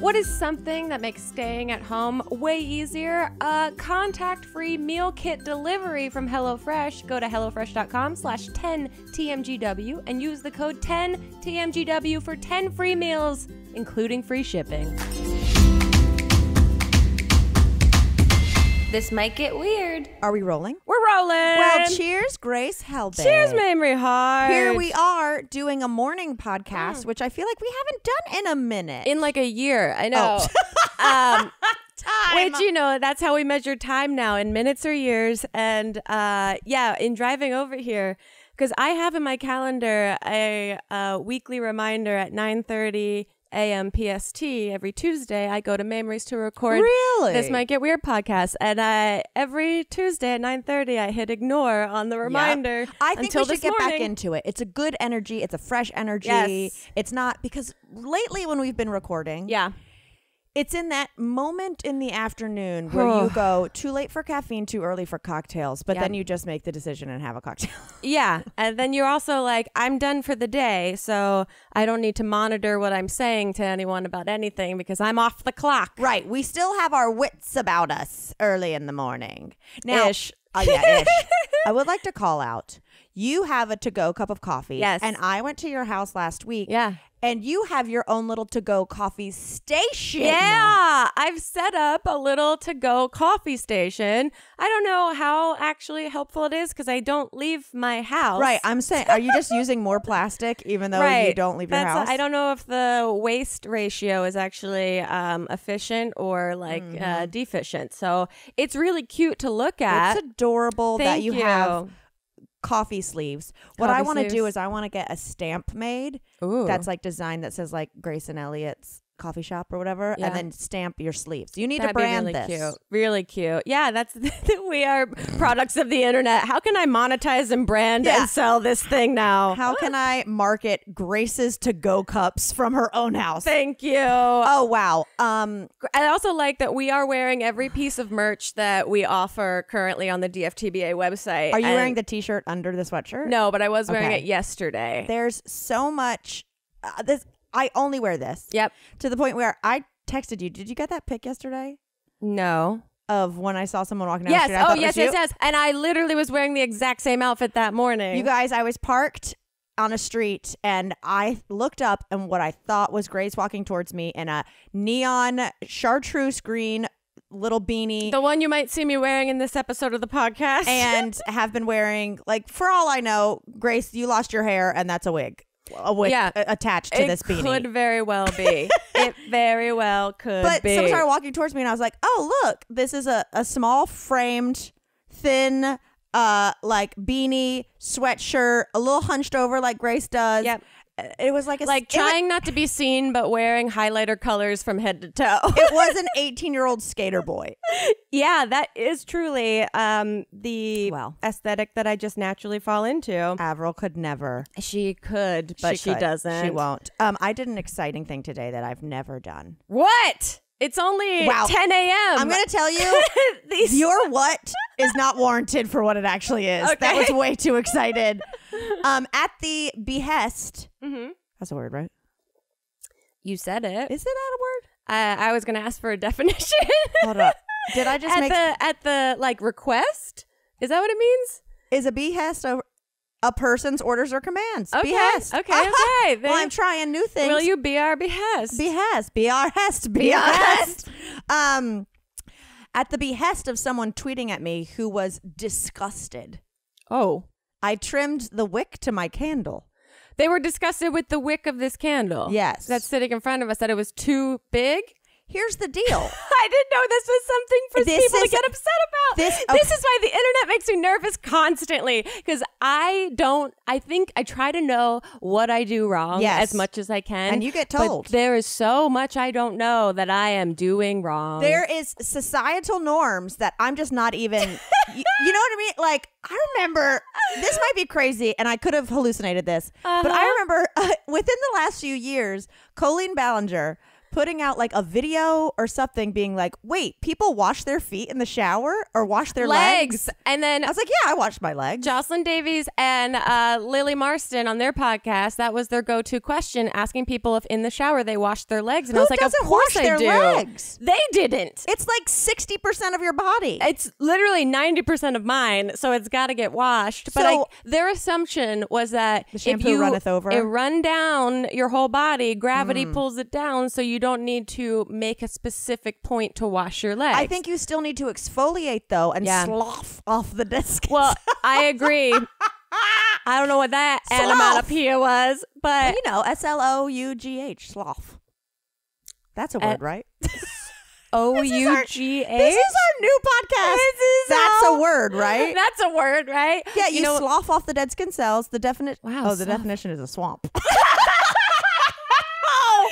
What is something that makes staying at home way easier? A contact-free meal kit delivery from HelloFresh. Go to HelloFresh.com/10TMGW and use the code 10TMGW for 10 free meals, including free shipping. This might get weird. Are we rolling? We're rolling. Well, cheers, Grace Helbig. Cheers, Mamrie Hart. Here we are doing a morning podcast, which I feel like we haven't done in a minute. In like a year, I know. Time. Which, you know, that's how we measure time now, in minutes or years. And yeah, in driving over here, because I have in my calendar a weekly reminder at 9:30 a.m. PST every Tuesday. I go to Mamrie's to record This Might Get Weird podcast, and every Tuesday at 9:30 I hit ignore on the reminder. Yep. I think we should get morning. back into it. It's a good energy. It's a fresh energy. Yes. It's not, because lately when we've been recording, it's in that moment in the afternoon where you go too late for caffeine, too early for cocktails, but then you just make the decision and have a cocktail. Yeah. And then you're also like, I'm done for the day, so I don't need to monitor what I'm saying to anyone about anything because I'm off the clock. Right. We still have our wits about us early in the morning. Now, Ish. Ish. I would like to call out, you have a to-go cup of coffee. Yes. And I went to your house last week. Yeah. And you have your own little to-go coffee station. Yeah, I've set up a little to-go coffee station. I don't know how actually helpful it is because I don't leave my house. Right, I'm saying, are you just using more plastic even though you don't leave your house? I don't know if the waste ratio is actually efficient or like deficient. So it's really cute to look at. It's adorable that Thank you have coffee sleeves. What I want to do is I want to get a stamp made that's like designed that says like Grace and Elliot's coffee shop or whatever, and then stamp your sleeves. You need to brand really this. Cute. Really cute. Yeah, that's we are products of the internet. How can I monetize and brand and sell this thing now? How can I market Grace's to-go cups from her own house? Thank you. Oh, wow. I also like that we are wearing every piece of merch that we offer currently on the DFTBA website. Are you wearing the t-shirt under the sweatshirt? No, but I was wearing it yesterday. There's so much. I only wear this. Yep. To the point where I texted you. Did you get that pic yesterday? No. Of when I saw someone walking down the street? Yes. And I literally was wearing the exact same outfit that morning. You guys, I was parked on a street and I looked up and what I thought was Grace walking towards me in a neon chartreuse green little beanie. The one you might see me wearing in this episode of the podcast. And have been wearing, like, for all I know, Grace, you lost your hair and that's a wig. Attached to this beanie. It could very well be. It very well could be. But someone started walking towards me and I was like, oh, look, this is a small framed, thin, like beanie, sweatshirt, a little hunched over like Grace does. Yep. It was like trying not to be seen, but wearing highlighter colors from head to toe. It was an 18-year-old skater boy. Yeah, that is truly the aesthetic that I just naturally fall into. Avril could never. She could, but she doesn't. She won't. I did an exciting thing today that I've never done. What? It's only 10 a.m. I'm going to tell you, your what is not warranted for what it actually is. Okay. That was way too excited. At the behest. That's a word, right? You said it. Is it not a word? I was going to ask for a definition. Hold up. Did I just at the like request? Is that what it means? Is a behest a person's orders or commands? Okay. Behest. Okay. Well, I'm trying new things. Will you be our behest? Behest. Be our hest. Be our hest. At the behest of someone tweeting at me who was disgusted. Oh. I trimmed the wick to my candle. They were disgusted with the wick of this candle. Yes. That's sitting in front of us, that it was too big. Here's the deal. I didn't know this was something for people to get upset about. This is why the internet makes me nervous constantly, because I think I try to know what I do wrong as much as I can. And you get told. But there is so much I don't know that I am doing wrong. There is societal norms that I'm just not even, you know what I mean? Like, I remember, this might be crazy, and I could have hallucinated this, but I remember within the last few years, Colleen Ballinger putting out like a video or something being like, wait, people wash their feet in the shower or wash their legs? And then I was like, yeah, I washed my legs. Jocelyn Davies and Lily Marston on their podcast, that was their go-to question, asking people if in the shower they washed their legs. And I was like, of course they do. Legs? They didn't. It's like 60% of your body. It's literally 90% of mine, so it's got to get washed. But their assumption was that the shampoo runneth over. It run down your whole body, gravity pulls it down, so you don't need to make a specific point to wash your legs. I think you still need to exfoliate though and slough off the dead skin. Well, I agree. I don't know what that onomatopoeia was, but SLOUGH, slough. That's a word, right? OUGH. This is our new podcast. That's a word, right? That's a word, right? Yeah, you slough off the dead skin cells. The definition. Wow. Oh, the definition is a swamp.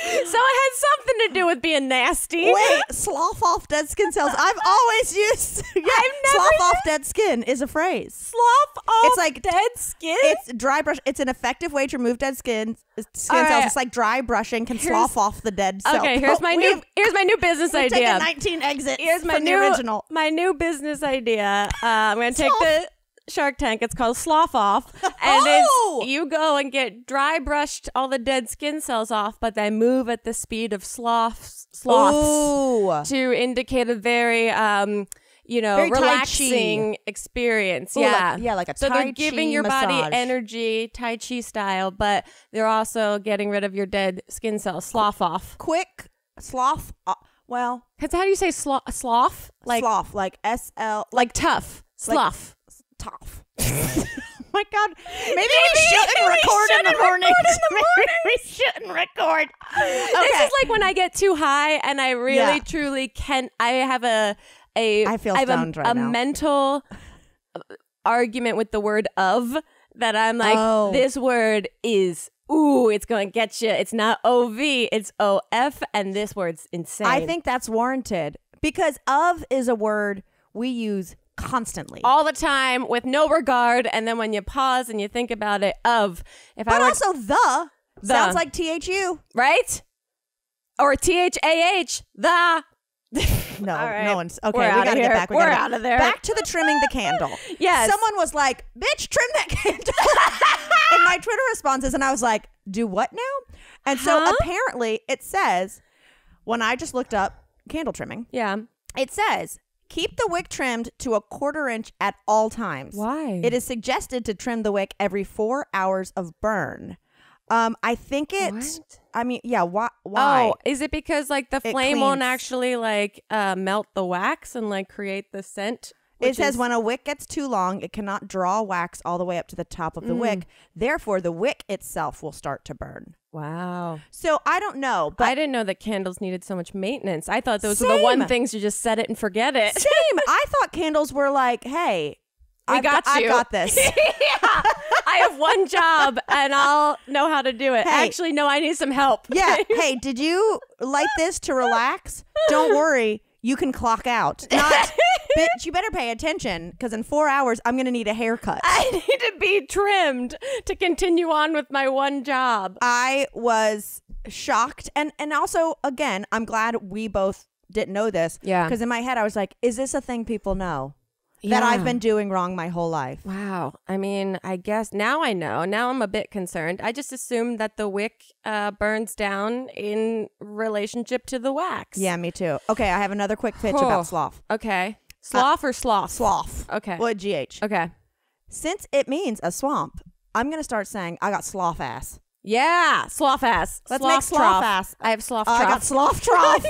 So it had something to do with being nasty. Wait, slough off dead skin cells. I've always used. Slough off dead skin is a phrase. Slough off. It's like dead skin. It's dry brush. It's an effective way to remove dead skin cells. It's like dry brushing can slough off the dead cell. Okay, here's my new business idea. Take a 19 exit. Here's my new original. My new business idea. I'm gonna take the Shark Tank. It's called Slough Off, and it's you go and get dry brushed all the dead skin cells off, but they move at the speed of sloths to indicate a very very relaxing experience. Yeah, like a so Tai they're giving Chi your massage. body energy, Tai Chi style, but they're also getting rid of your dead skin cells. Slough off, quick slough. Well, because how do you say slough? Like slough, like SL, like tough. Slough. Tough. Oh my God. Maybe we shouldn't record in the morning. Maybe we shouldn't record. Okay. This is like when I get too high and I really, truly can't. I have a mental argument with the word of that I'm like, this word is, it's going to get you. It's not OV, it's OF, and this word's insane. I think that's warranted because of is a word we use constantly, all the time, with no regard, and then when you pause and you think about it, also the sounds like THU, right? Or THAH, the. No, right. No one's okay. We gotta get back. We're out of there. Back to the trimming the candle. Yes. Someone was like, "Bitch, trim that candle." And my Twitter responses, and I was like, "Do what now?" And so apparently it says, when I just looked up candle trimming, it says, keep the wick trimmed to 1/4 inch at all times. Why? It is suggested to trim the wick every 4 hours of burn. I think it. What? I mean, yeah. Why? Oh, is it because like the flame won't actually like melt the wax and like create the scent? It says when a wick gets too long, it cannot draw wax all the way up to the top of the wick. Therefore, the wick itself will start to burn. Wow. So I don't know, but I didn't know that candles needed so much maintenance. I thought those were the one things you just set it and forget it. Same. I thought candles were like, hey, I got this. I have one job and I'll know how to do it. Hey. Actually, no, I need some help. Yeah. Hey, did you light this to relax? Don't worry. You can clock out. Not, bitch, you better pay attention because in 4 hours, I'm going to need a haircut. I need to be trimmed to continue on with my one job. I was shocked. And also, again, I'm glad we both didn't know this. Yeah. Because in my head, I was like, is this a thing people know? That I've been doing wrong my whole life. Wow. I mean, I guess now I know. Now I'm a bit concerned. I just assumed that the wick burns down in relationship to the wax. Yeah, me too. Okay, I have another quick pitch about slough. Okay. Slough or sloth? Slough. Okay. Well, GH. Okay. Since it means a swamp, I'm going to start saying I got slough ass. Yeah. Slough ass. Let's make slough ass. I have slough trough. I got slough trough.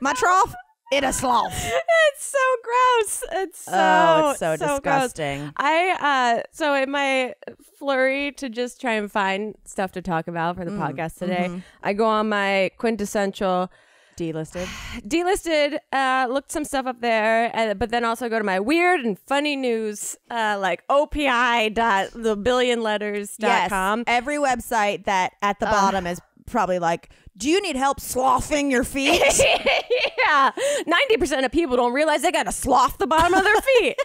My trough. It a slough. It's so gross. It's so disgusting. Gross. So in my flurry to just try and find stuff to talk about for the podcast today, I go on my quintessential delisted, looked some stuff up there, but then also go to my weird and funny news, like opi.thebillionletters.com. Yes, every website that at the bottom is probably like, do you need help sloughing your feet? Yeah. 90% of people don't realize they got to slough the bottom of their feet.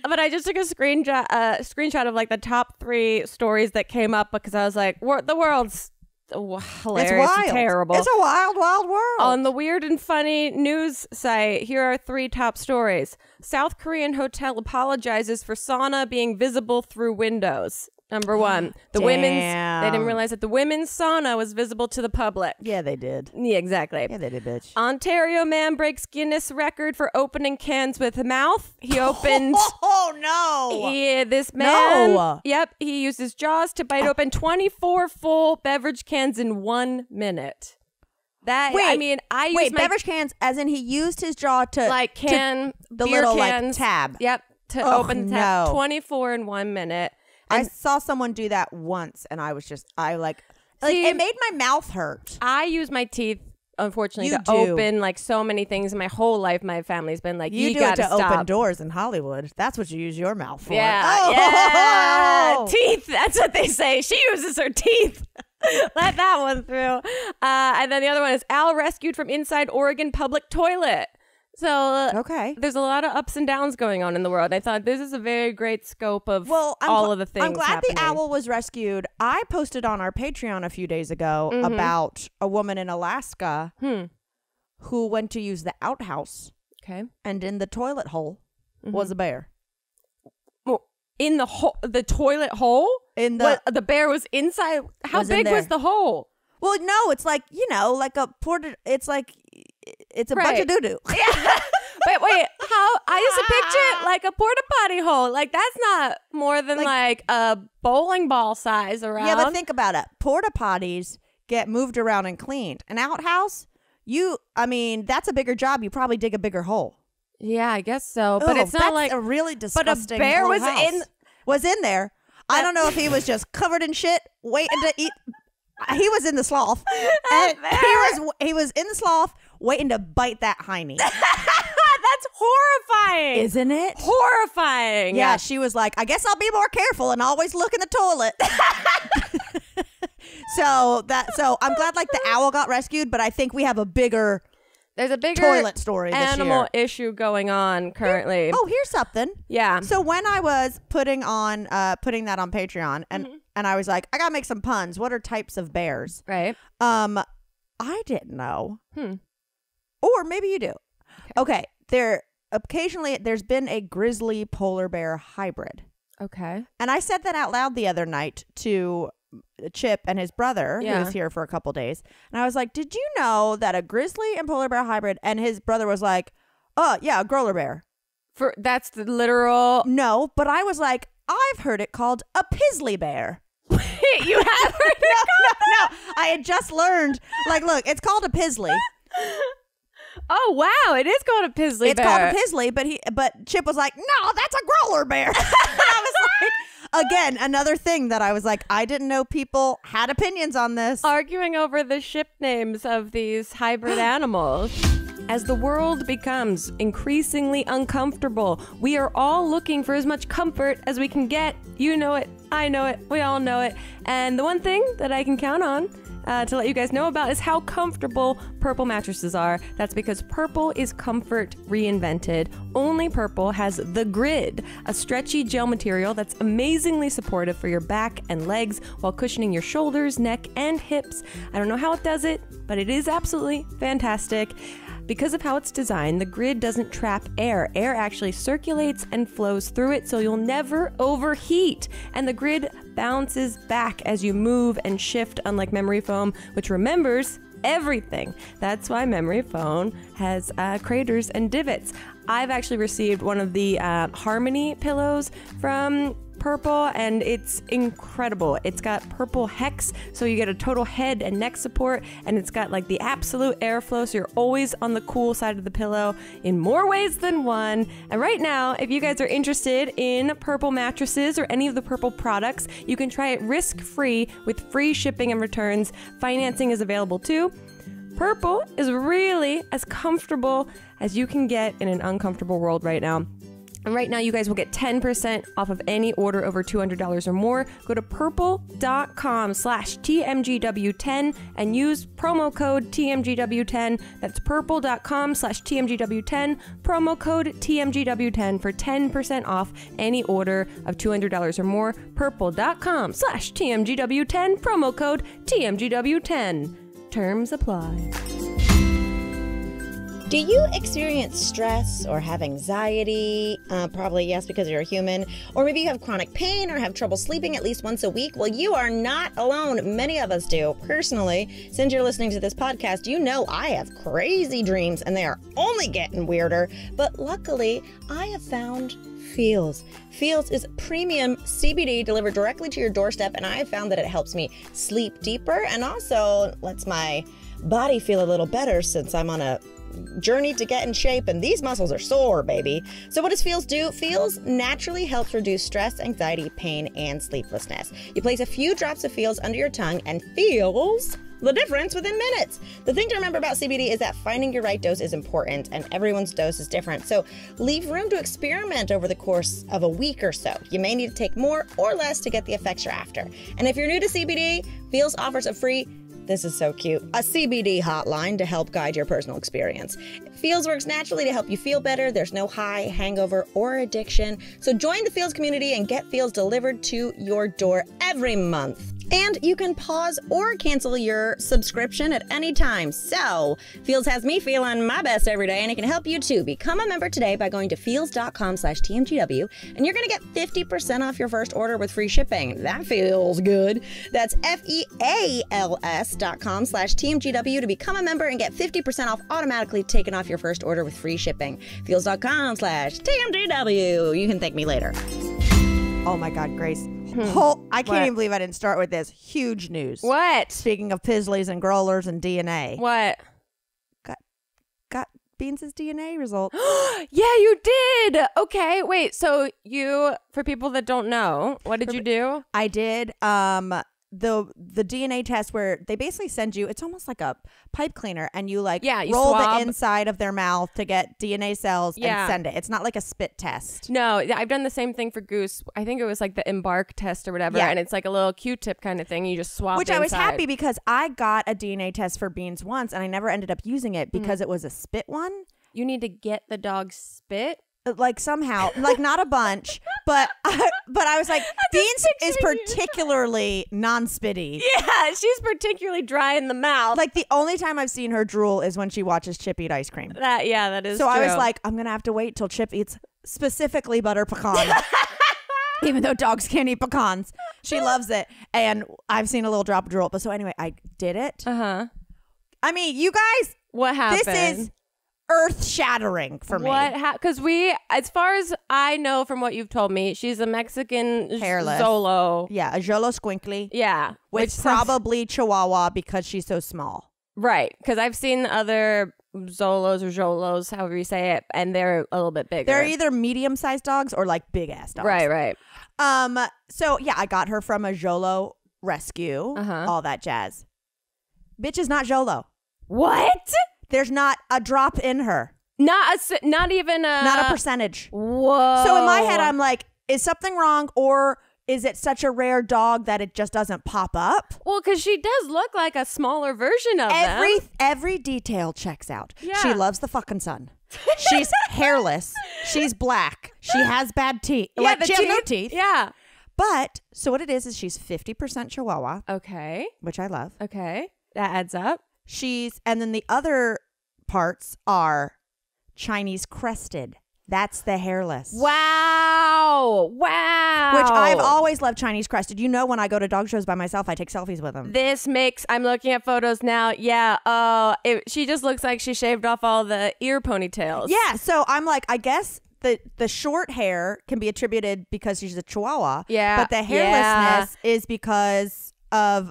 But I just took a screenshot of like the top 3 stories that came up because I was like, the world's hilarious. It's wild. Terrible. It's a wild, wild world. On the Weird and Funny news site, here are 3 top stories. South Korean hotel apologizes for sauna being visible through windows. Number 1, they didn't realize that the women's sauna was visible to the public. Yeah, they did. Yeah, exactly. Yeah, they did, bitch. Ontario man breaks Guinness record for opening cans with mouth. He opened... Oh, no. Yeah, this man... No. Yep, he used his jaws to bite open 24 full beverage cans in 1 minute. That, wait, I mean, beverage cans, as in he used his jaw to... Like the beer little, cans, like, tab. Yep, to open the tab. 24 in 1 minute. I saw someone do that once, and I was just, it made my mouth hurt. I use my teeth, unfortunately, to open like so many things in my whole life. My family's been like, you gotta stop. Open doors in Hollywood. That's what you use your mouth for. Yeah, yeah. Teeth. That's what they say. She uses her teeth. Let that one through. And then the other one is Al rescued from inside Oregon public toilet. So there's a lot of ups and downs going on in the world. I thought this is a very great scope of all of the things. I'm glad happening. The owl was rescued. I posted on our Patreon a few days ago about a woman in Alaska who went to use the outhouse. Okay. And in the toilet hole was a bear. Well, in the toilet hole? The bear was inside. How big was the hole? Well, no, it's like, like a porta. It's like, it's a bunch of doo-doo. Yeah. Wait, how? I used to picture it like a porta potty hole. Like, that's not more than like a bowling ball size around. Yeah, but think about it. Porta potties get moved around and cleaned. An outhouse, that's a bigger job. You probably dig a bigger hole. Yeah, I guess so. But it's not like a really disgusting. But a bear was in there. I don't know if he was just covered in shit, waiting to eat. He was in the sloth. And he was in the sloth waiting to bite that hiney. That's horrifying. Isn't it? Horrifying. Yeah, she was like, I guess I'll be more careful and always look in the toilet. So I'm glad like the owl got rescued, but I think we have there's a bigger toilet story animal issue going on currently. Here's something. Yeah. So when I was putting that on Patreon and I was like, I gotta make some puns. What are types of bears? Right. I didn't know. Or maybe you do. Okay. There's been a grizzly polar bear hybrid. Okay. And I said that out loud the other night to Chip and his brother, who was here for a couple days. And I was like, did you know that a grizzly and polar bear hybrid? And his brother was like, oh, yeah, a growler bear. That's the literal... No, but I was like, I've heard it called a pizzly bear. You have heard it No. I had just learned. Like, look, it's called a pizzly. Oh, wow. It is called a pizzly bear. It's called a pizzly, but Chip was like, no, that's a growler bear. And I was like, again, another thing that I was like, I didn't know people had opinions on this. Arguing over the ship names of these hybrid animals. As the world becomes increasingly uncomfortable, we are all looking for as much comfort as we can get. You know it. I know it. We all know it. And the one thing that I can count on to let you guys know about is how comfortable Purple mattresses are. That's because Purple is comfort reinvented. Only Purple has the Grid, a stretchy gel material that's amazingly supportive for your back and legs while cushioning your shoulders, neck, and hips. I don't know how it does it, but it is absolutely fantastic. Because of how it's designed, the Grid doesn't trap air. Air actually circulates and flows through it, so you'll never overheat. And the Grid bounces back as you move and shift, unlike memory foam, which remembers everything. That's why memory foam has craters and divots. I've actually received one of the Harmony pillows from Purple, and it's incredible. It's got Purple Hex, so you get a total head and neck support, and it's got like the absolute airflow, so you're always on the cool side of the pillow in more ways than one. And right now, if you guys are interested in Purple mattresses or any of the Purple products, you can try it risk-free with free shipping and returns. Financing is available too. Purple is really as comfortable as you can get in an uncomfortable world right now. And right now, you guys will get 10% off of any order over $200 or more. Go to purple.com/TMGW10 and use promo code TMGW10. That's purple.com/TMGW10, promo code TMGW10 for 10% off any order of $200 or more. Purple.com/TMGW10, promo code TMGW10. Terms apply. Do you experience stress or have anxiety? Probably yes, because you're a human. Or maybe you have chronic pain or have trouble sleeping at least once a week. Well, you are not alone. Many of us do. Personally, since you're listening to this podcast, you know I have crazy dreams and they are only getting weirder. But luckily, I have found Feels. Feels is premium CBD delivered directly to your doorstep, and I have found that it helps me sleep deeper and also lets my body feel a little better since I'm on a journey to get in shape and these muscles are sore, baby. So what does Feels do? Feels naturally helps reduce stress, anxiety, pain, and sleeplessness. You place a few drops of Feels under your tongue and feels the difference within minutes. The thing to remember about CBD is that finding your right dose is important and everyone's dose is different. So leave room to experiment over the course of a week or so. You may need to take more or less to get the effects you're after. And if you're new to CBD, Feels offers a free, this is so cute, a CBD hotline to help guide your personal experience. Feels works naturally to help you feel better. There's no high, hangover, or addiction. So join the Feels community and get Feels delivered to your door every month. And you can pause or cancel your subscription at any time. So, Feels has me feeling my best every day, and it can help you too. Become a member today by going to feels.com/TMGW, and you're going to get 50% off your first order with free shipping. That feels good. That's FEALS.com/TMGW to become a member and get 50% off automatically taken off your first order with free shipping. Feels.com/TMGW. You can thank me later. Oh my God, Grace. I can't even believe I didn't start with this. Huge news. What? Speaking of Pisleys and Growlers and DNA. What? Got Beanz' DNA result. Yeah, you did. Okay, wait. So you, for people that don't know, what did you do? I did the DNA test where they basically send you, it's almost like a pipe cleaner, and you like you roll swab the inside of their mouth to get DNA cells and send it. It's not like a spit test. No, I've done the same thing for Goose. I think it was like the Embark test or whatever, and it's like a little Q-tip kind of thing. You just swab Which I was happy because I got a DNA test for Beanz once and I never ended up using it because it was a spit one. You need to get the dog's spit? Like somehow, like not a bunch, but I was like, Beanz is particularly non-spitty. Yeah, she's particularly dry in the mouth. Like the only time I've seen her drool is when she watches Chip eat ice cream. That is so true. I was like, I'm gonna have to wait till Chip eats specifically butter pecan. Even though dogs can't eat pecans, she loves it, and I've seen a little drop of drool. But so anyway, I did it. I mean, you guys, what happened? This is earth-shattering for me. Because as far as I know from what you've told me, she's a Mexican hairless Zolo. Yeah, a Zolo squinkly. Yeah. With probably Chihuahua because she's so small. Right. Because I've seen other Zolos or Jolos, however you say it, and they're a little bit bigger. They're either medium-sized dogs or like big-ass dogs. Right. So, yeah, I got her from a Jolo rescue. All that jazz. Bitch is not Jolo. What? There's not a drop in her. Not even a percentage. Whoa. So in my head, I'm like, is something wrong, or is it such a rare dog that it just doesn't pop up? Well, because she does look like a smaller version of them. Every detail checks out. Yeah. She loves the fucking sun. She's hairless. She's black. She has bad teeth. Yeah, like she has no teeth. Yeah. But so what it is she's 50% Chihuahua. Okay. Which I love. Okay. That adds up. And then the other parts are Chinese crested. That's the hairless. Wow. Which I've always loved Chinese crested. You know, when I go to dog shows by myself, I take selfies with them. I'm looking at photos now. Yeah. She just looks like she shaved off all the ear ponytails. Yeah. So I'm like, I guess the short hair can be attributed because she's a Chihuahua. Yeah. But the hairlessness is because of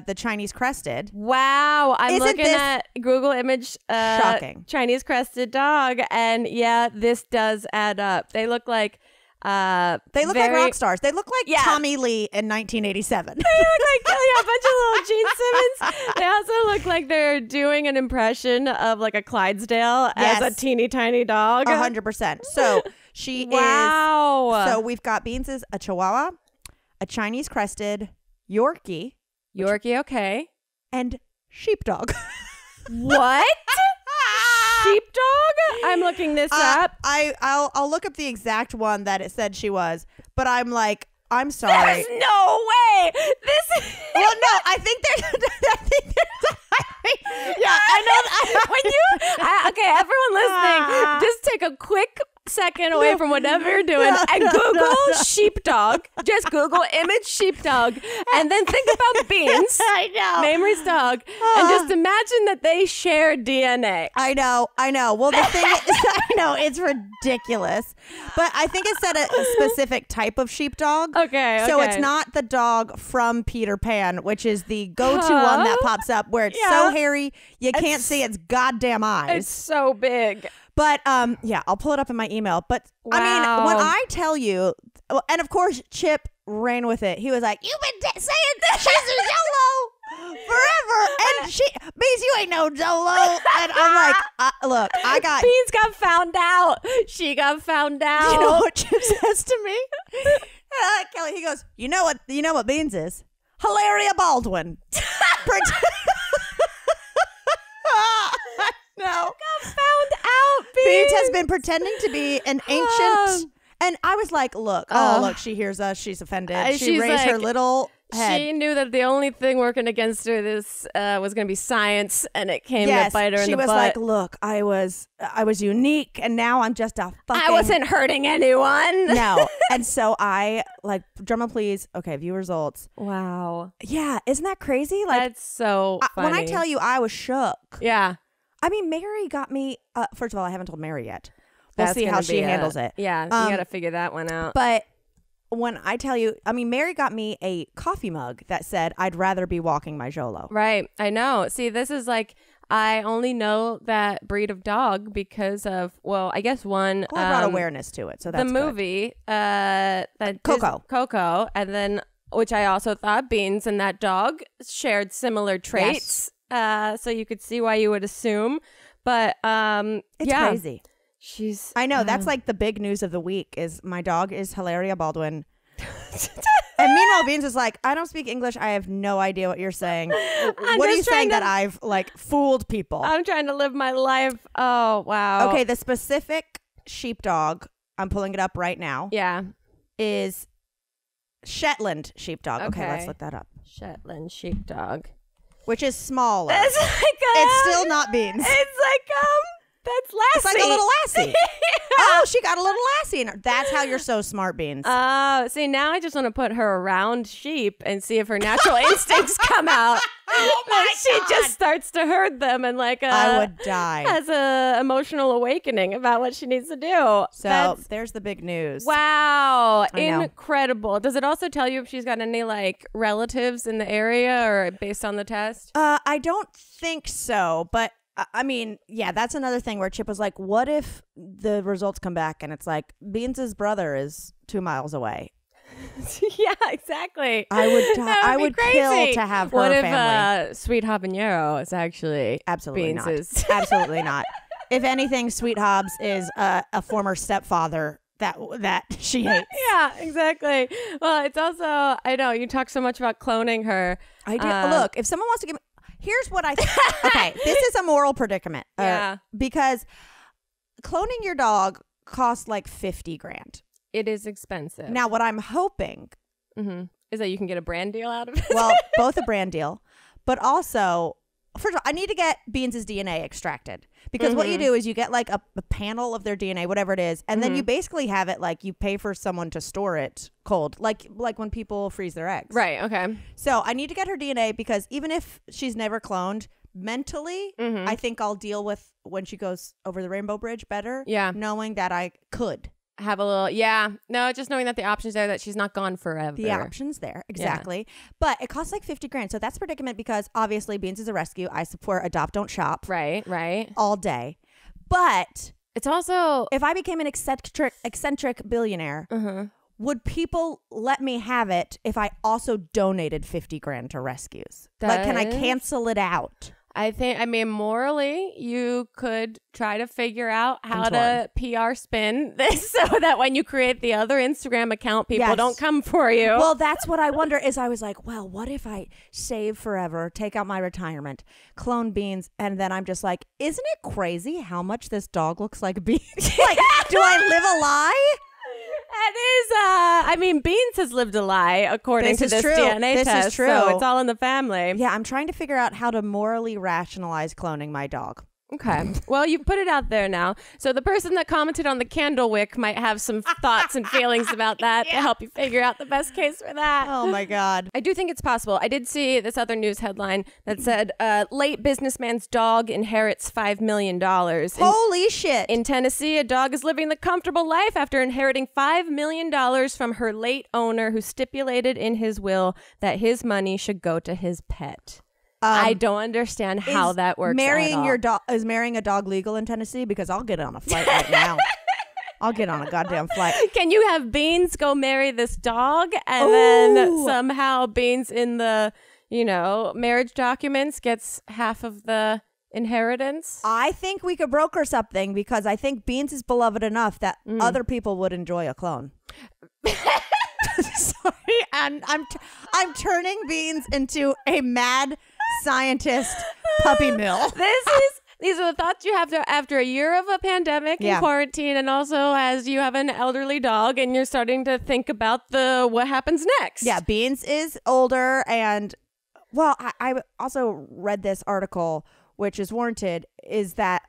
the Chinese crested. Wow. I'm looking at Google image shocking Chinese crested dog, and yeah, this does add up. They look like like rock stars. They look like Tommy Lee in 1987. They look like a bunch of little Gene Simmons. They also look like they're doing an impression of like a Clydesdale as a teeny tiny dog. 100%. So She is. So we've got Beanz is a Chihuahua, a Chinese crested, Yorkie. Yorkie, okay. And sheepdog. What? Sheepdog? I'm looking this up. I'll look up the exact one that it said she was, but I'm like, I'm sorry. There's no way. This is well, no, I think there's yeah, I know. When you okay, everyone listening, just take a quick second away from whatever you're doing and Google sheepdog. Just Google image sheepdog and then think about Beanz. I know. Mamrie's dog. And just imagine that they share DNA. I know. Well, the thing is, I know, it's ridiculous. But I think it said a specific type of sheepdog. Okay. So it's not the dog from Peter Pan, which is the go-to one that pops up where it's so hairy you can't see its goddamn eyes. It's so big. But yeah, I'll pull it up in my email. But I mean, when I tell you, and of course Chip ran with it. He was like, "You've been saying that she's a Jolo forever, and she means you ain't no Jolo." And I'm like, "Look, I got Beanz got found out. She got found out." You know what Chip says to me? Kelly, he goes, "You know what Beanz is? Hilaria Baldwin." No. Got found out, Beanz has been pretending to be an ancient. And I was like, look, she hears us. She's offended. She raised her little head. She knew that the only thing working against her was going to be science, and it came to bite her in the butt. She was like, look, I was unique, and now I'm just a fucking... I wasn't hurting anyone. No. And so I, like, drama please. Okay, view results. Wow. Yeah, isn't that crazy? Like, that's so funny. When I tell you I was shook. Yeah. I mean, Mary got me... first of all, I haven't told Mary yet. We'll see how she handles it. Yeah, you got to figure that one out. But when I tell you, I mean, Mary got me a coffee mug that said, "I'd rather be walking my Jolo." Right. I know. See, this is like, I only know that breed of dog because of, well, I guess one. Well, I brought awareness to it, so that's the movie, that Coco, and then, which I also thought Beanz and that dog shared similar traits. Yes. So you could see why you would assume. But it's crazy. I know that's like the big news of the week is my dog is Hilaria Baldwin. And meanwhile Beanz is like, I don't speak English, I have no idea what you're saying. What are you saying that I've like fooled people? I'm trying to live my life. Oh wow. Okay, the specific sheepdog, I'm pulling it up right now. Yeah. Is Shetland sheepdog. Okay, let's look that up. Shetland sheepdog. Which is smaller. It's still not Beanz. It's like that's Lassie. It's like a little Lassie. Oh, she got a little Lassie in her. That's how you're so smart, Beanz. See, now I just want to put her around sheep and see if her natural instincts come out. Oh my God. She just starts to herd them and like I would die. Has a emotional awakening about what she needs to do. So there's the big news. Wow. Incredible. Does it also tell you if she's got any like relatives in the area or based on the test? I don't think so, but I mean, yeah, that's another thing where Chip was like, what if the results come back and it's like Beanz's brother is 2 miles away? Yeah, exactly. I would die. I would kill to have her family. What if Sweet Habanero is actually absolutely Beanz's? Not. Absolutely not. If anything, Sweet Hobbs is a former stepfather that she hates. Yeah, exactly. Well, it's also, I know you talk so much about cloning her. I do. Look, if someone wants to give me, here's what I think. Okay, this is a moral predicament. Because cloning your dog costs like $50,000. It is expensive. Now, what I'm hoping is that you can get a brand deal out of it. Well, both a brand deal, but also, first of all, I need to get Beanz's DNA extracted because what you do is you get like a panel of their DNA, whatever it is, and then you basically have it like you pay for someone to store it cold, like when people freeze their eggs. Right. Okay. So I need to get her DNA because even if she's never cloned, mentally, I think I'll deal with when she goes over the Rainbow Bridge better. Yeah. Knowing that I could. Have a little, no, just knowing that the option's there, that she's not gone forever. The option's there, exactly. Yeah. But it costs like $50,000. So that's a predicament because obviously Beanz is a rescue. I support adopt, don't shop. Right. All day. But it's also, if I became an eccentric billionaire, would people let me have it if I also donated $50,000 to rescues? Like, can I cancel it out? I mean, morally, you could try to figure out how to PR spin this so that when you create the other Instagram account, people don't come for you. Well, that's what I wonder is I was like, well, what if I save forever, take out my retirement, clone Beanz, and then I'm just like, isn't it crazy how much this dog looks like Beanz? Like, do I live a lie? That is, I mean, Beanz has lived a lie according to this DNA test. This is true. So it's all in the family. Yeah, I'm trying to figure out how to morally rationalize cloning my dog. Okay. Well, you put it out there now. So the person that commented on the candle wick might have some thoughts and feelings about that to help you figure out the best case for that. Oh, my God. I do think it's possible. I did see this other news headline that said, late businessman's dog inherits $5 million. Holy shit. In Tennessee, a dog is living the comfortable life after inheriting $5 million from her late owner who stipulated in his will that his money should go to his pet. I don't understand how that works. Marrying your dog is marrying a dog legal in Tennessee? Because I'll get on a flight right now. I'll get on a goddamn flight. Can you have Beanz go marry this dog and then somehow Beanz in the, marriage documents gets half of the inheritance? I think we could broker something because I think Beanz is beloved enough that other people would enjoy a clone. Sorry, and I'm turning Beanz into a mad scientist puppy mill. These are the thoughts you have after a year of a pandemic and quarantine, and also as you have an elderly dog and you're starting to think about what happens next. Yeah, Beanz is older, and well, I also read this article, which is warranted, is that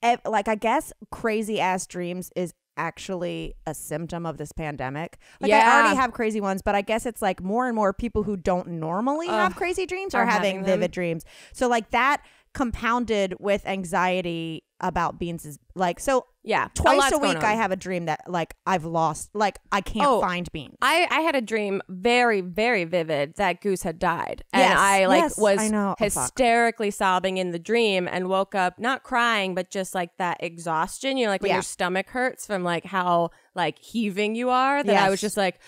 I guess crazy ass dreams is actually a symptom of this pandemic. I already have crazy ones, but I guess it's like more and more people who don't normally have crazy dreams are having vivid dreams. So like that compounded with anxiety about Beanz' twice a week I have a dream that like I've lost, like I can't find Beanz. I had a dream very, very vivid that Goose had died, and I was hysterically sobbing in the dream and woke up not crying but just like that exhaustion, when your stomach hurts from like how like heaving you are, that I was just like,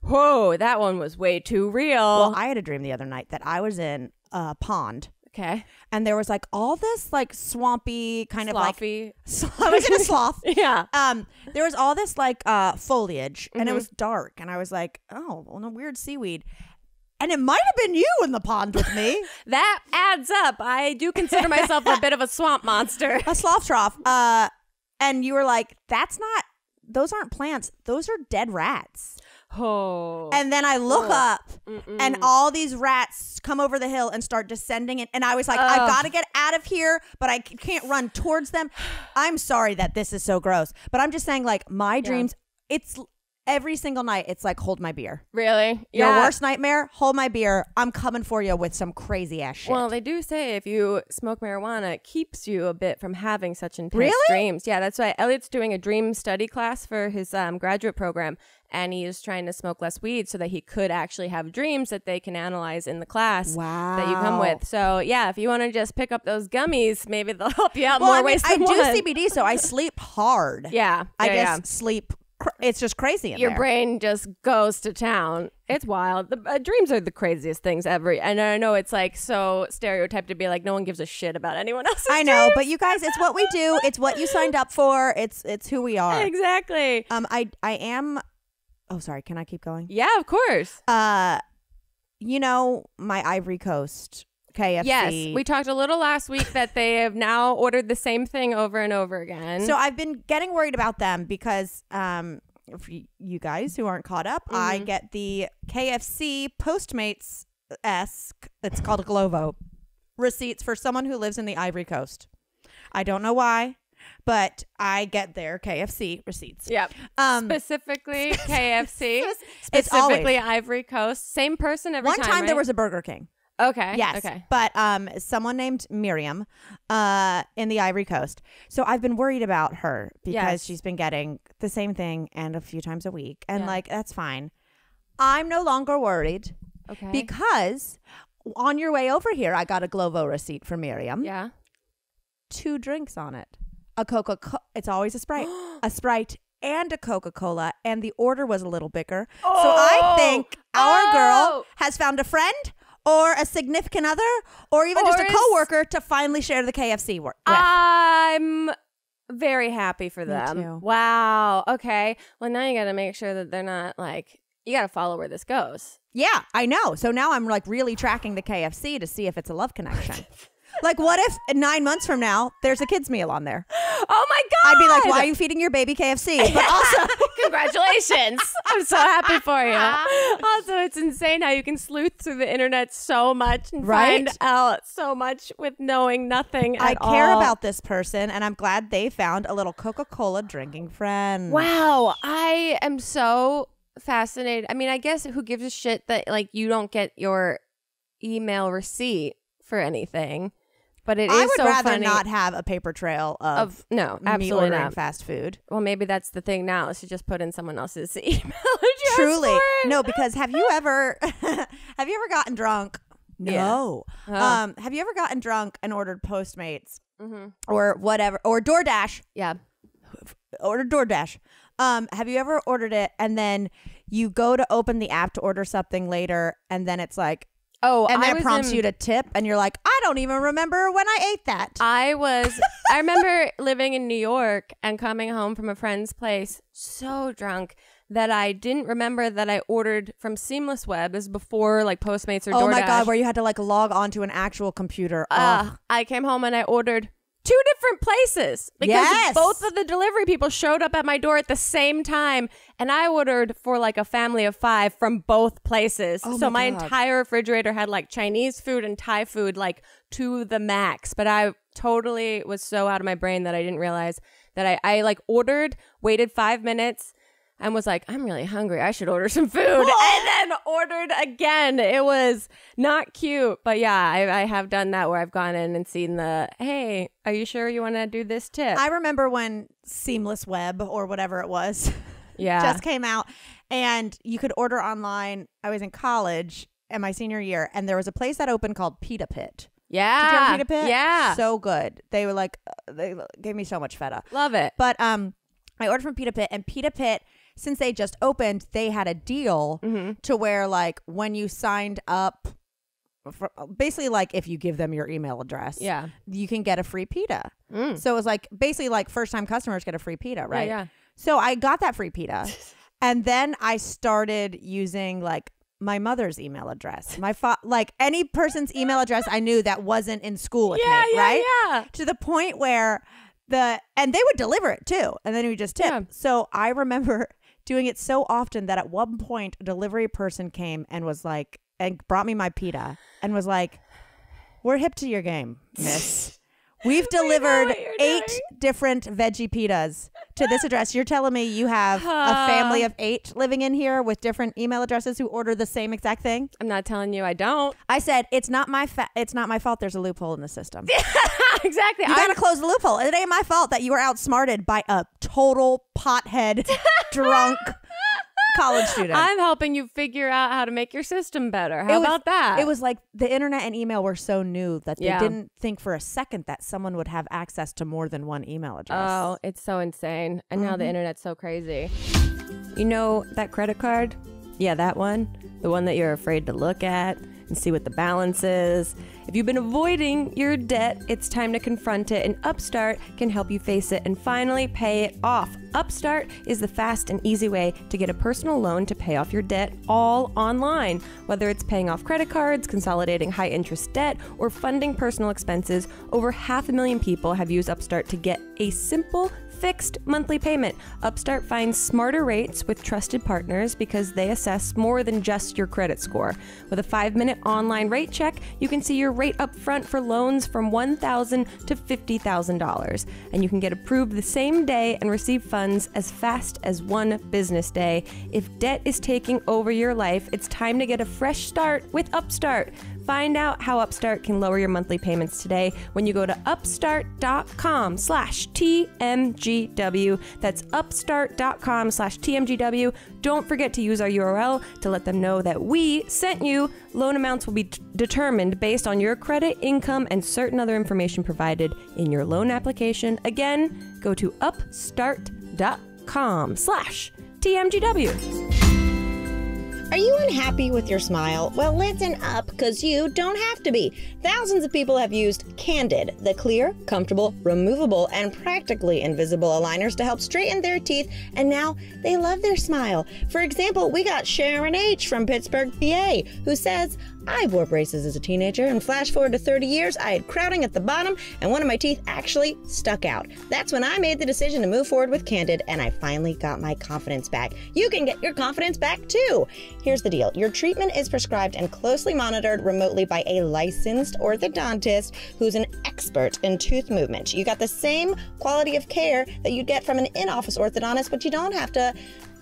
whoa, that one was way too real. Well, I had a dream the other night that I was in a pond. Okay. And there was like all this like swampy kind Slothy. of like I was in a sloth. Yeah. There was all this like foliage and it was dark and I was like, oh, well, no weird seaweed. And it might have been you in the pond with me. That adds up. I do consider myself a bit of a swamp monster. A sloth trough. And you were like, those aren't plants. Those are dead rats. Oh. And then I look up and all these rats come over the hill and start descending. And I was like, I've got to get out of here, but I can't run towards them. I'm sorry that this is so gross, but I'm just saying like my dreams, it's every single night. It's like, hold my beer. Really? Your worst nightmare, hold my beer. I'm coming for you with some crazy ass shit. Well, they do say if you smoke marijuana, it keeps you a bit from having such intense dreams. Yeah, that's why Elliot's doing a dream study class for his graduate program. And he is trying to smoke less weed so that he could actually have dreams that they can analyze in the class that you come with. So, yeah, if you want to just pick up those gummies, maybe they'll help you out more ways than one. I do CBD, so I sleep hard. Yeah. I just sleep. It's just crazy in Your there. brain just goes to town. It's wild. The dreams are the craziest things ever. And I know it's like so stereotyped to be like no one gives a shit about anyone else's I know, dreams. but you guys, it's what we do. It's what you signed up for. It's who we are. Exactly. I am... Oh, sorry. Can I keep going? Yeah, of course. My Ivory Coast KFC. Yes, we talked a little last week that they have now ordered the same thing over and over again. So I've been getting worried about them because for you guys who aren't caught up, I get the KFC Postmates-esque, it's called a Glovo, receipts for someone who lives in the Ivory Coast. I don't know why. But I get their KFC receipts. Yep. Specifically KFC. Specifically Ivory Coast. Same person every time. One time there was a Burger King. Okay. Yes. Okay. But someone named Miriam in the Ivory Coast. So I've been worried about her because she's been getting the same thing and a few times a week. And like, that's fine. I'm no longer worried. Okay. Because on your way over here, I got a Glovo receipt for Miriam. Yeah. 2 drinks on it. A Coca-Cola. It's always a Sprite. A Sprite and a Coca-Cola. And the order was a little bigger. So I think our girl has found a friend or a significant other, or even just a coworker to finally share the KFC with. I'm very happy for them. Me too. Wow. Okay. Well, now you got to make sure that they're not like, you got to follow where this goes. Yeah, I know. So now I'm like really tracking the KFC to see if it's a love connection. Like, what if 9 months from now there's a kids meal on there? Oh my God. I'd be like, why are you feeding your baby KFC? But also, congratulations. I'm so happy for you. Also, it's insane how you can sleuth through the internet so much and find out so much with knowing nothing at all. I care about this person, and I'm glad they found a little Coca-Cola drinking friend. Wow. I am so fascinated. I mean, I guess who gives a shit that like you don't get your email receipt for anything? But it is so funny. I would rather not have a paper trail of no, absolutely me ordering not. Fast food. Well, maybe that's the thing now is to just put in someone else's email address. Truly. No, because have you ever gotten drunk? No. Yeah. Have you ever gotten drunk and ordered Postmates or whatever, or DoorDash? Yeah. Ordered DoorDash. Have you ever ordered it and then you go to open the app to order something later and then it's like, and then it prompts you to tip, and you're like, I don't even remember when I ate that. I remember living in New York and coming home from a friend's place so drunk that I didn't remember that I ordered from Seamless Web. This is before like Postmates or DoorDash. Oh my God, where you had to like log onto an actual computer. I came home and I ordered 2 different places because both of the delivery people showed up at my door at the same time, and I ordered for like a family of 5 from both places. So my entire refrigerator had like Chinese food and Thai food like to the max, but I totally was so out of my brain that I didn't realize that I like ordered, waited 5 minutes, and was like, I'm really hungry. I should order some food. And then ordered again. It was not cute. But yeah, I have done that where I've gone in and seen hey, are you sure you want to do this tip? I remember when Seamless Web or whatever it was just came out and you could order online. I was in college in my senior year and there was a place that opened called Pita Pit. Yeah. Did you have Pita Pit? Yeah. So good. They were like, they gave me so much feta. Love it. But I ordered from Pita Pit, and Pita Pit, since they just opened, they had a deal to where like when you signed up, basically like if you give them your email address, you can get a free pita. So it was like basically like first time customers get a free pita, right? Yeah. So I got that free pita, and then I started using like my mother's email address, like any person's email address I knew that wasn't in school with me, right? Yeah. To the point where and they would deliver it too, and then we just tip. Yeah. So I remember doing it so often that at one point a delivery person came and was like, and brought me my pita and was like, we're hip to your game, miss. We've delivered 8 different veggie pitas to this address. You're telling me you have a family of 8 living in here with different email addresses who order the same exact thing? I'm not telling you I don't. I said, it's not my fault there's a loophole in the system. Exactly. You gotta close the loophole. It ain't my fault that you were outsmarted by a total pothead drunk college student. I'm helping you figure out how to make your system better. How about that? It was like the internet and email were so new that they didn't think for a second that someone would have access to more than one email address. Oh, it's so insane. And now the internet's so crazy. You know that credit card? Yeah, that one. The one that you're afraid to look at and see what the balance is. If you've been avoiding your debt, it's time to confront it, and Upstart can help you face it and finally pay it off. Upstart is the fast and easy way to get a personal loan to pay off your debt all online. Whether it's paying off credit cards, consolidating high-interest debt, or funding personal expenses, over 500,000 people have used Upstart to get a simple, fixed monthly payment. Upstart finds smarter rates with trusted partners because they assess more than just your credit score. With a 5-minute online rate check, you can see your rate up front for loans from $1,000 to $50,000. And you can get approved the same day and receive funds as fast as 1 business day. If debt is taking over your life, it's time to get a fresh start with Upstart. Find out how Upstart can lower your monthly payments today when you go to upstart.com/TMGW. That's upstart.com/TMGW. Don't forget to use our URL to let them know that we sent you. Loan amounts will be determined based on your credit, income, and certain other information provided in your loan application. Again, go to upstart.com/TMGW. Are you unhappy with your smile? Well, listen up, because you don't have to be. Thousands of people have used CANDID, the clear, comfortable, removable, and practically invisible aligners to help straighten their teeth, and now they love their smile. For example, we got Sharon H. from Pittsburgh, PA, who says, I wore braces as a teenager, and flash forward to 30 years, I had crowding at the bottom, and one of my teeth actually stuck out. That's when I made the decision to move forward with CANDID, and I finally got my confidence back. You can get your confidence back too. Here's the deal. Your treatment is prescribed and closely monitored remotely by a licensed orthodontist who's an expert in tooth movement. You got the same quality of care that you'd get from an in-office orthodontist, but you don't have to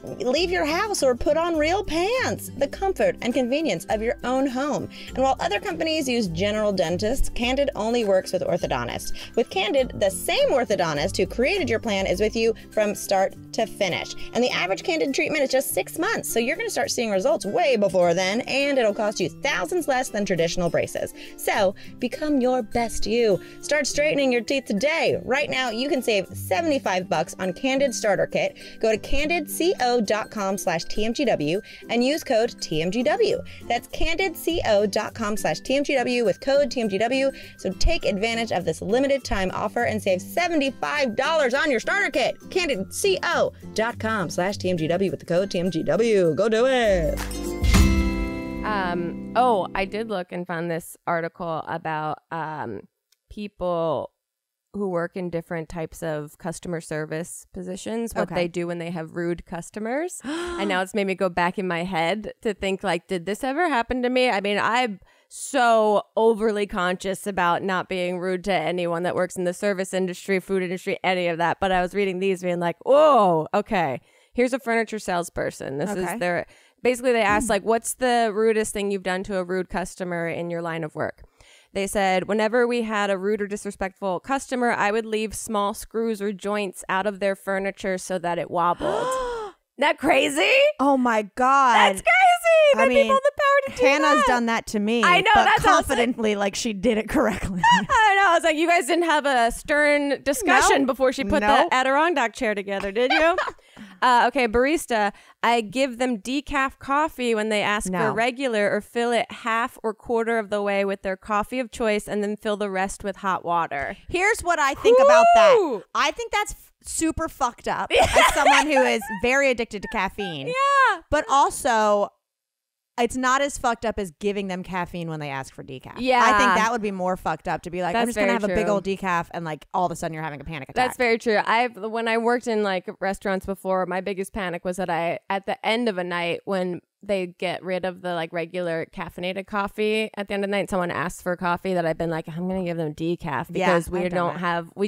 leave your house or put on real pants. The comfort and convenience of your own home. And while other companies use general dentists, CANDID only works with orthodontists. With CANDID, the same orthodontist who created your plan is with you from start to finish. And the average CANDID treatment is just 6 months, so you're going to start seeing results way before then, and it'll cost you thousands less than traditional braces. So become your best you. Start straightening your teeth today. Right now, you can save $75 on CANDID Starter Kit. Go to CANDIDCO.com/TMGW and use code TMGW. That's CANDIDCO.com/TMGW with code TMGW. So take advantage of this limited time offer and save $75 on your starter kit. CANDIDCO.com/TMGW with the code TMGW. Go do it. I did look and found this article about people who work in different types of customer service positions, what they do when they have rude customers. And now it's made me go back in my head to think, like, did this ever happen to me? I mean, I'm so overly conscious about not being rude to anyone that works in the service industry, food industry, any of that. But I was reading these being like, whoa, okay, here's a furniture salesperson. This is their, basically they asked, like, what's the rudest thing you've done to a rude customer in your line of work? They said, whenever we had a rude or disrespectful customer, I would leave small screws or joints out of their furniture so that it wobbled. Isn't that crazy? Oh my God. That's crazy. I mean, people have the power to do Hannah's that. done that to me. I know, but that's confidently, like she did it correctly. I know. I was like, you guys didn't have a stern discussion before she put the Adirondack chair together, did you? Okay, barista, I give them decaf coffee when they ask for regular, or fill it half or quarter of the way with their coffee of choice and then fill the rest with hot water. Here's what I think about that. I think that's super fucked up as someone who is very addicted to caffeine. Yeah. But also, it's not as fucked up as giving them caffeine when they ask for decaf. Yeah. I think that would be more fucked up, to be like, I'm just going to have a big true. old decaf, and like all of a sudden you're having a panic attack. That's very true. When I worked in like restaurants before, my biggest panic was that at the end of a night, when they get rid of the like regular caffeinated coffee at the end of the night, someone asks for coffee, that I've been like, I'm going to give them decaf because we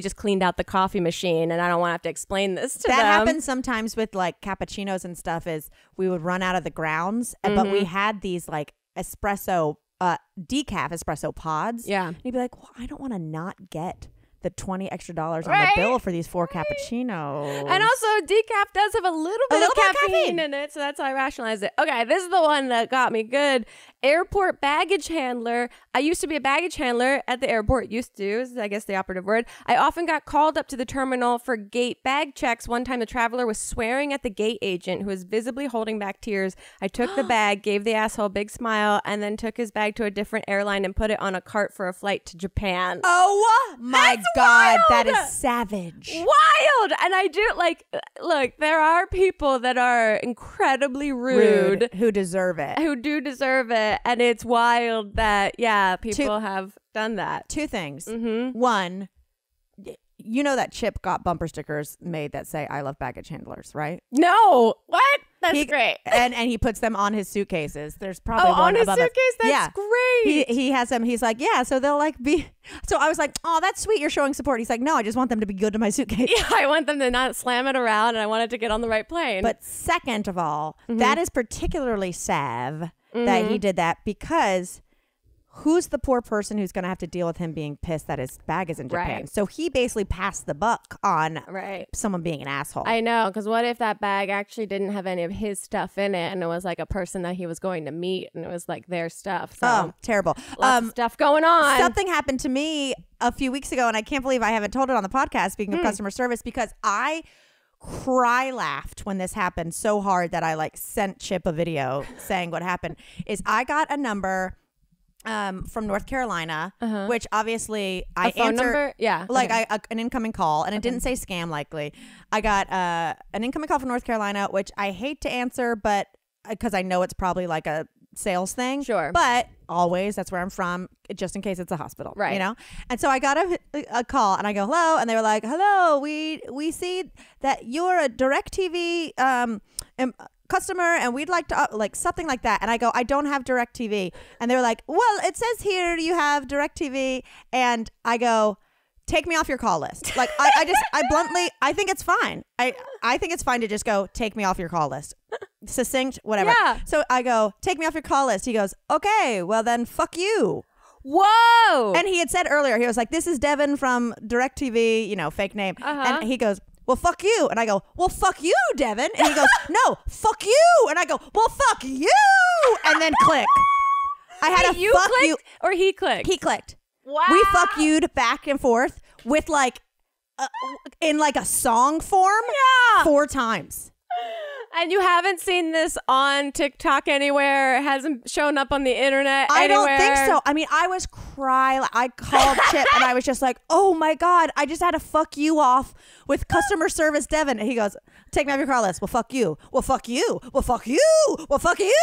just cleaned out the coffee machine and I don't want to have to explain this to them. That happens sometimes with like cappuccinos and stuff, is we would run out of the grounds, but we had these like espresso, decaf espresso pods. Yeah. And you'd be like, well, I don't want to not get the $20 extra on the bill for these 4 cappuccinos. And also, decaf does have a little bit of caffeine in it, so that's how I rationalize it. Okay, this is the one that got me good. Airport baggage handler. I used to be a baggage handler at the airport. Used to is, I guess, the operative word. I often got called up to the terminal for gate bag checks. One time, the traveler was swearing at the gate agent, who was visibly holding back tears. I took the bag, gave the asshole a big smile, and then took his bag to a different airline and put it on a cart for a flight to Japan. Oh my God, that is savage. Wild. And I do, like, look, there are people that are incredibly rude who deserve it. Who do deserve it. And it's wild that, people have done that. 2 things. One, you know that Chip got bumper stickers made that say, I love baggage handlers, right? No. What? That's great. And he puts them on his suitcases. There's probably one on his above suitcase? us. That's great. He has them. He's like, yeah, so they'll like be. So I was like, oh, that's sweet. You're showing support. He's like, no, I just want them to be good to my suitcase. Yeah, I want them to not slam it around, and I want it to get on the right plane. But second of all, that is particularly salve that he did that, because who's the poor person who's going to have to deal with him being pissed that his bag is in Japan? Right. So he basically passed the buck on someone being an asshole. I know, because what if that bag actually didn't have any of his stuff in it, and it was like a person that he was going to meet, and it was like their stuff? So terrible. Lots of stuff going on. Something happened to me a few weeks ago, and I can't believe I haven't told it on the podcast, speaking of customer service, because I cry laughed when this happened so hard that I like sent Chip a video saying what happened is I got a number from North Carolina, which obviously I answered. Yeah. Like an incoming call, and it didn't say scam likely. I got an incoming call from North Carolina, which I hate to answer, but because I know it's probably like a sales thing. Sure. But always, that's where I'm from, just in case it's a hospital. Right. You know? And so I got a call and I go, hello. And they were like, hello, we see that you're a DirecTV customer and we'd like to like something like that. And I go, I don't have DirecTV. And they were like, well, it says here you have DirecTV. And I go, take me off your call list. Like I bluntly, I think it's fine. I think it's fine to just go, take me off your call list. Succinct, whatever. Yeah. So I go, take me off your call list. He goes, okay, well then fuck you. Whoa. And he had said earlier, he was like, this is Devin from DirecTV, you know, fake name. And he goes, well, fuck you. And I go, well, fuck you, Devin. And he goes, no, fuck you. And I go, well, fuck you. And then click. I had a fuck you. Or he clicked? He clicked. Wow. We fuck you'd back and forth with like, in like a song form 4 times. And you haven't seen this on TikTok anywhere? It hasn't shown up on the internet I anywhere? don't think so. I mean, I was crying. I called Chip and I was just like, oh my God, I just had to fuck you off with customer service Devin. And he goes, take me off your call list. Well, fuck you. Well, fuck you. Well, fuck you. Well, fuck you,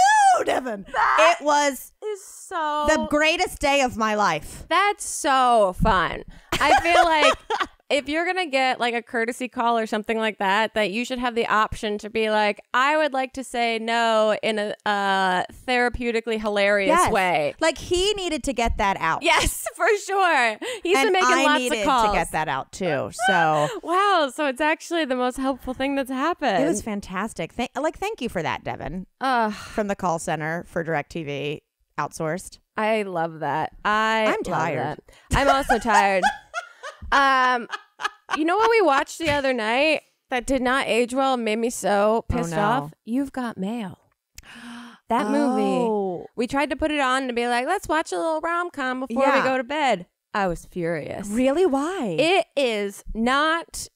Devin. It was so the greatest day of my life. That's so fun. I feel like if you're going to get like a courtesy call or something like that, that you should have the option to be like, I would like to say no in a therapeutically hilarious way. Like he needed to get that out. Yes, for sure. He's been making lots of calls. I needed to get that out too. So wow. So it's actually the most helpful thing that's happened. It was fantastic. Thank you for that, Devin. From the call center for DirecTV outsourced. I love that. I'm tired. I'm also tired. You know what we watched the other night that did not age well and made me so pissed off? You've Got Mail. That movie. We tried to put it on to be like, let's watch a little rom-com before we go to bed. I was furious. Really? Why? It is not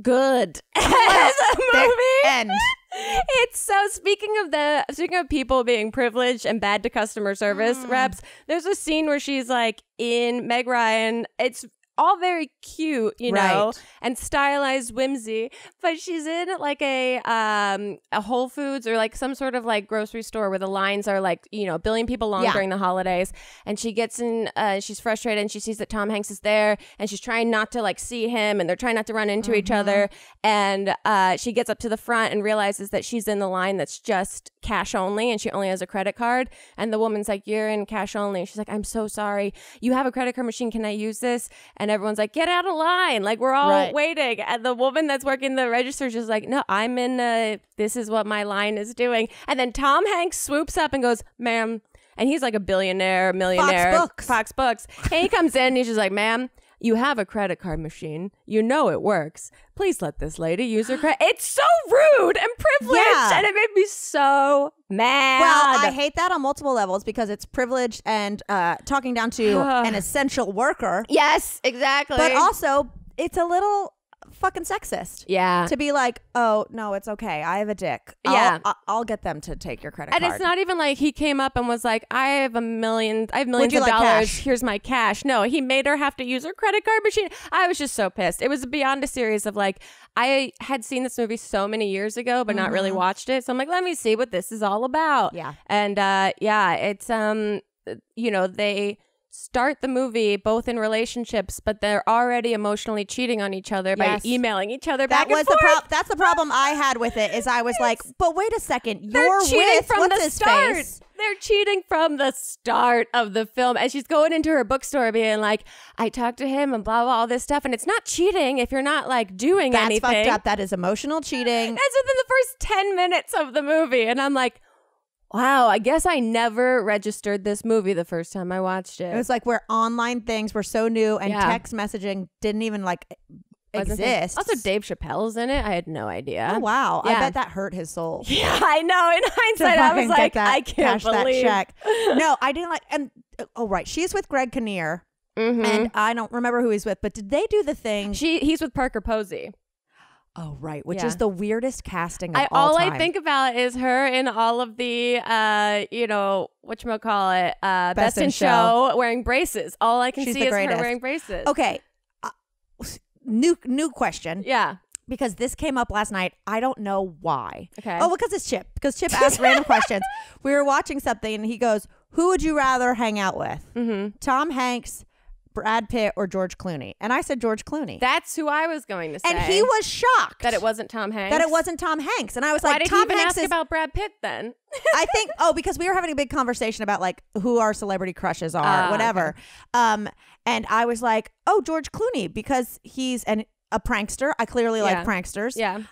good as a movie. End. It's so speaking of people being privileged and bad to customer service reps, there's a scene where she's like in Meg Ryan. It's all very cute, you know, and stylized whimsy, but she's in like a Whole Foods or like some sort of like grocery store where the lines are like, you know, a billion people long during the holidays, and she gets in, she's frustrated and she sees that Tom Hanks is there and she's trying not to like see him and they're trying not to run into each other, and she gets up to the front and realizes that she's in the line that's just cash only and she only has a credit card, and the woman's like, you're in cash only. She's like, I'm so sorry, you have a credit card machine, can I use this? And everyone's like, get out of line. Like, we're all waiting. And the woman that's working the register is just like, no, I'm in, this is what my line is doing. And then Tom Hanks swoops up and goes, ma'am. And he's like a billionaire, millionaire. Fox Books. And he comes in and he's just like, ma'am, you have a credit card machine. You know it works. Please let this lady use her credit. It's so rude and privileged. And it made me so mad. Well, I hate that on multiple levels because it's privileged and talking down to an essential worker. Yes, exactly. But also, it's a little fucking sexist. Yeah. To be like, oh, no, it's okay. I have a dick. I'll get them to take your credit card. And it's not even like he came up and was like, I have millions of dollars. Cash? Here's my cash. No, he made her have to use her credit card machine. I was just so pissed. It was beyond a series of like, I had seen this movie so many years ago, but not really watched it. So I'm like, let me see what this is all about. Yeah. And it's, you know, they start the movie both in relationships, but they're already emotionally cheating on each other by emailing each other back and forth. That's the problem I had with it, is I was like, but wait a second, they're cheating with from what's the his start. face? They're cheating from the start of the film. And she's going into her bookstore being like, I talked to him and blah, blah, all this stuff. And it's not cheating if you're not like doing anything. That's fucked up. That is emotional cheating. That's within the first 10 minutes of the movie. And I'm like, wow, I guess I never registered this movie the first time I watched it. It was like where online things were so new and text messaging didn't even like exist. Also, Dave Chappelle's in it. I had no idea. Oh, wow. Yeah. I bet that hurt his soul. Yeah, I know. In hindsight, I was like, I can't believe that check. No, I didn't like, and right. She's with Greg Kinnear, and I don't remember who he's with, but did they do the thing? He's with Parker Posey. Oh, right. Which is the weirdest casting of all time. I think about is her in all of the, whatchamacallit, Best in Show wearing braces. All I can see is her wearing braces. Okay. New question. Yeah. Because this came up last night. I don't know why. Okay. Oh, because it's Chip. Because Chip asked random questions. We were watching something and he goes, who would you rather hang out with? Mm-hmm. Tom Hanks, Brad Pitt, or George Clooney? And I said George Clooney. That's who I was going to say. And he was shocked. That it wasn't Tom Hanks? That it wasn't Tom Hanks. And I was Why like, did Tom he even Hanks ask about Brad Pitt then? I think, because we were having a big conversation about like who our celebrity crushes are, whatever. Okay. And I was like, George Clooney, because he's a prankster. I clearly like pranksters. Yeah.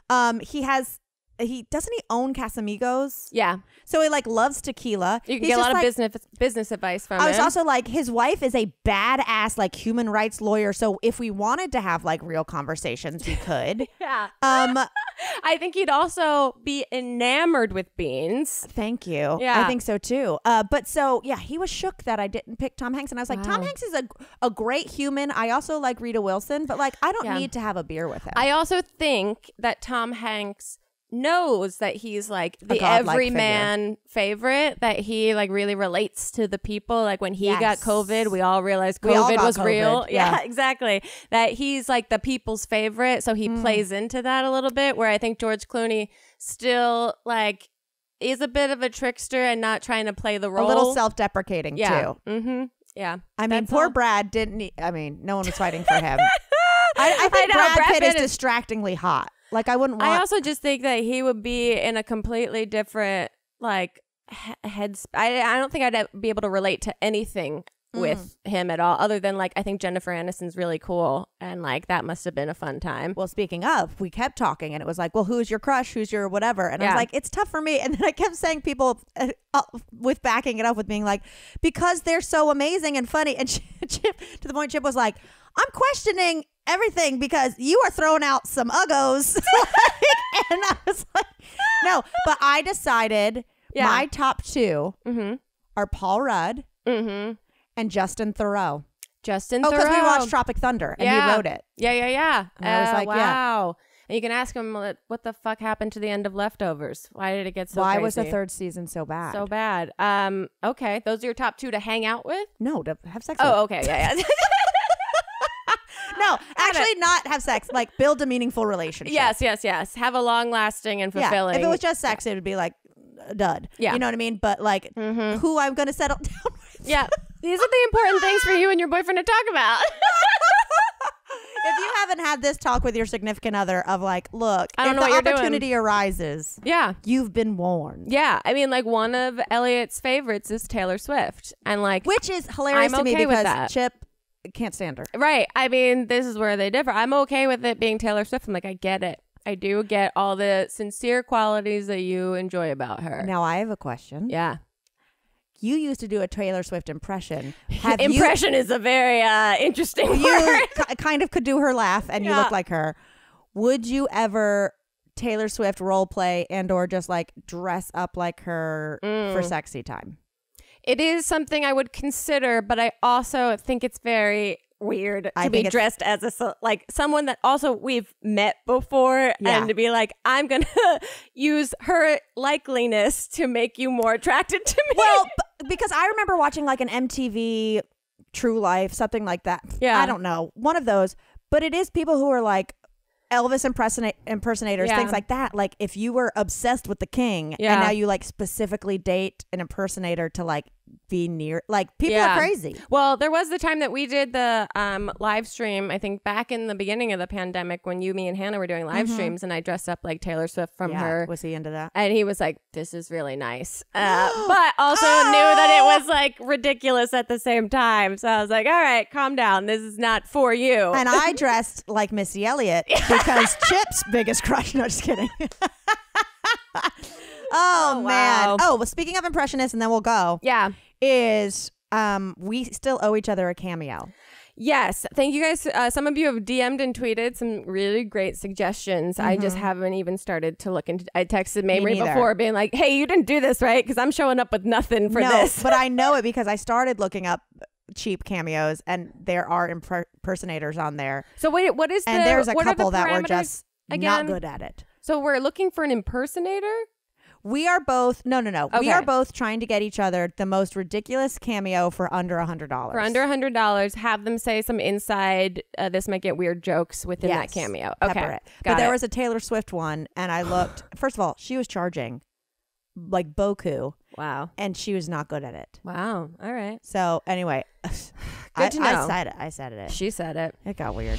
Doesn't he own Casamigos? Yeah. So he like loves tequila. You can get a lot of business advice from him. I was also like, his wife is a badass like human rights lawyer. So if we wanted to have like real conversations, we could. Yeah. I think he'd also be enamored with Beanz. Thank you. Yeah. I think so too. But so yeah, he was shook that I didn't pick Tom Hanks, and I was like, Tom Hanks is a great human. I also like Rita Wilson, but like I don't need to have a beer with him. I also think that Tom Hanks knows that he's like the everyman favorite, that he like really relates to the people. Like when he got COVID, we all realized COVID was real. Yeah, exactly. That he's like the people's favorite. So he plays into that a little bit, where I think George Clooney still like is a bit of a trickster and not trying to play the role. A little self-deprecating too. Mm-hmm. Yeah. I mean, poor Brad didn't. No one was fighting for him. I think Brad Pitt is distractingly hot. Like I wouldn't want. I also just think that he would be in a completely different like head. I don't think I'd be able to relate to anything with him at all, other than like I think Jennifer Aniston's really cool, and like that must have been a fun time. Well, speaking of, we kept talking, and it was like, well, who's your crush? Who's your whatever? And I was like, it's tough for me. And then I kept saying people with backing it up with being like, because they're so amazing and funny. And Chip, to the point, Chip was like, I'm questioning everything because you are throwing out some uggos. And I was like, no, but I decided my top two are Paul Rudd and Justin Theroux. Justin Theroux. Because we watched Tropic Thunder and he wrote it. Yeah. And I was like, wow. And you can ask him, what the fuck happened to the end of Leftovers? Why did it get so crazy? Why was the third season so bad? So bad. Okay. Those are your top two to hang out with? No, to have sex with. Oh, okay. Yeah. No, actually not have sex. Like build a meaningful relationship. Yes. Have a long-lasting and fulfilling. If it was just sex, it would be like a dud. Yeah. You know what I mean? But like who I'm going to settle down with. Yeah. These are the important things for you and your boyfriend to talk about. If you haven't had this talk with your significant other of like, look, if the opportunity arises, you've been warned. Yeah. I mean, like one of Elliot's favorites is Taylor Swift. And like, which is hilarious to me because Chip can't stand her. Right. I mean, this is where they differ. I'm okay with it being Taylor Swift. I'm like, I get it. I do get all the sincere qualities that you enjoy about her. Now I have a question. Yeah. You used to do a Taylor Swift impression. Impression is a very interesting word. You kind of could do her laugh and you look like her. Would you ever Taylor Swift role play and or just like dress up like her for sexy time? It is something I would consider, but I also think it's very weird to be dressed as someone that also we've met before and to be like, I'm going to use her likeliness to make you more attracted to me. Well, because I remember watching like an MTV True Life, something like that. Yeah. I don't know. One of those. But it is people who are like Elvis impersonators, things like that. Like if you were obsessed with the king and now you like specifically date an impersonator to like be near, like people are crazy. Well, there was the time that we did the live stream, I think back in the beginning of the pandemic when me and Hannah were doing live streams and I dressed up like Taylor Swift from her. Was he into that? And he was like, this is really nice. But also knew that it was like ridiculous at the same time. So I was like, all right, calm down. This is not for you. And I dressed like Missy Elliott because Chip's biggest crush. No, just kidding. Oh, man. Wow. Oh, well, speaking of impressionists, and then we'll go. Yeah. Is we still owe each other a cameo. Yes. Thank you guys. Some of you have DM'd and tweeted some really great suggestions. I just haven't even started to look into. I texted Mamrie before being like, hey, you didn't do this, right? Because I'm showing up with nothing for this. But I know it because I started looking up cheap cameos and there are impersonators on there. So wait, what is and there's a couple that were just again? Not good at it. So we're looking for an impersonator? We are both no. Okay. We are both trying to get each other the most ridiculous cameo for under $100. For under $100, have them say some inside this might get weird jokes within that cameo. Okay. Pepper it. But there was a Taylor Swift one, and I looked. First of all, she was charging like boku. Wow. And she was not good at it. Wow. All right. So anyway, good to know. I said it. She said it. It got weird.